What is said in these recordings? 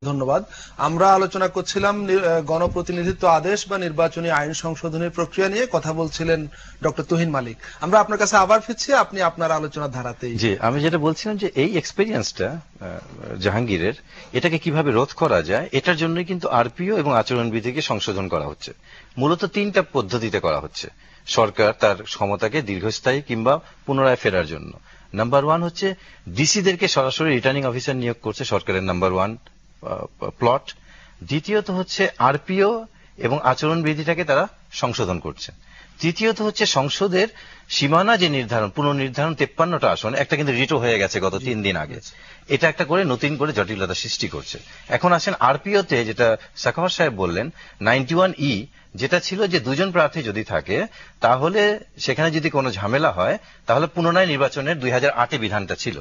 ধন্যবাদ। আমরা আলোচনা করছিলাম গণপ্রতিনিধিত্ব আদেশ বা নির্বাচনী আইন সংশোধনের প্রক্রিয়া নিয়ে। কথা বলছিলেন ডক্টর তুহিন মালিক। আমরা আপনার কাছে আবার ফিরছি, আপনি আপনার আলোচনার ধারাতেই। জি, আমি যেটা বলছিলাম যে এই এক্সপেরিয়েন্সটা জাহাঙ্গীরের, এটাকে কিভাবে রোধ করা যায়, এটার জন্যই কিন্তু আরপিও এবং আচরণবিধিকে সংশোধন করা হচ্ছে। মূলত 3টা পদ্ধতিতে করা হচ্ছে সরকার তার ক্ষমতাকে দীর্ঘস্থায়ী কিংবা পুনরায় ফেরার জন্য। নাম্বার 1 হচ্ছে ডিসিদেরকে সরাসরি রিটার্নিং অফিসার নিয়োগ করছে সরকারের নাম্বার 1 প্লট। দ্বিতীয়ত হচ্ছে আরপিও এবং আচরণবিধিটাকে তারা সংশোধন করছে। তৃতীয়ত হচ্ছে সংসদের সীমানা যে নির্ধারণ, পুনর্নির্ধারণ 53টা আসন, একটা কিন্তু রিটো হয়ে গেছে গত 3 দিন আগে, এটা একটা করে নতুন করে জটিলতা সৃষ্টি করছে। এখন আসেন আরপিওতে, যেটা সাখাওয়াত সাহেব বললেন 91E, যেটা ছিল যে 2জন প্রার্থী যদি থাকে তাহলে সেখানে যদি কোনো ঝামেলা হয় তাহলে পুনরায় নির্বাচনের 2008-এ বিধানটা ছিল।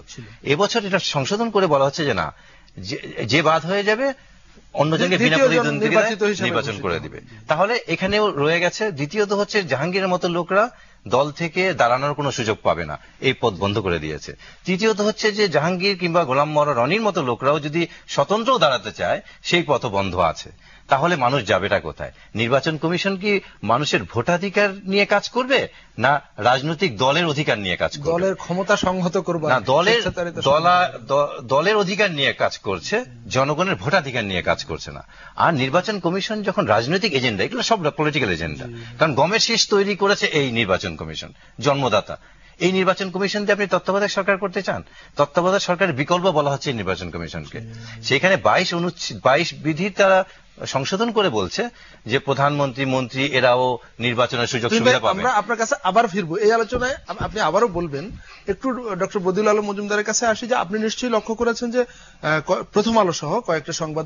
এবছর এটা সংশোধন করে বলা হচ্ছে যে না, যে বাদ হয়ে যাবে অন্যজনকে বিনা প্রতিদ্বন্দ্বিতায় নির্বাচন করে দিবে। তাহলে এখানেও রয়ে গেছে। দ্বিতীয়ত হচ্ছে জাহাঙ্গীরের মতো লোকরা দল থেকে দাঁড়ানোর কোনো সুযোগ পাবে না, এই পথ বন্ধ করে দিয়েছে। তৃতীয়ত হচ্ছে যে জাহাঙ্গীর কিংবা গোলাম মোল্লা রনির মতো লোকরাও যদি স্বতন্ত্রও দাঁড়াতে চায় সেই পথ বন্ধ আছে। তাহলে মানুষ যাবেটা কোথায়? নির্বাচন কমিশন কি মানুষের ভোটাধিকার নিয়ে কাজ করবে, না রাজনৈতিক দলের অধিকার নিয়ে কাজ করবে? দলের ক্ষমতা সংহত করবে না, দলের অধিকার নিয়ে কাজ করছে, জনগণের ভোটাধিকার নিয়ে কাজ করছে না। আর নির্বাচন কমিশন যখন রাজনৈতিক এজেন্ডা, এগুলো সব পলিটিক্যাল এজেন্ডা, কারণ গমের শীষ তৈরি করেছে এই নির্বাচন কমিশন, জন্মদাতা। এই নির্বাচন কমিশন দিয়ে আপনি তত্ত্বাবধায়ক সরকার করতে চান? তত্ত্বাবধায়ক সরকারের বিকল্প বলা হচ্ছে নির্বাচন কমিশনকে। সেখানে 22 বিধি তারা সংশোধন করে বলছে যে প্রধানমন্ত্রী, মন্ত্রী এরাও নির্বাচনের সুযোগ সুবিধা পাবে। আমরা আপনার কাছে আবার ফিরবো এই আলোচনায়, আপনি আবারও বলবেন। একটু ডক্টর বদিউল আলম মজুমদারের কাছে আসি, যে আপনি নিশ্চয়ই লক্ষ্য করেছেন যে প্রথম আলো সহ কয়েকটা সংবাদ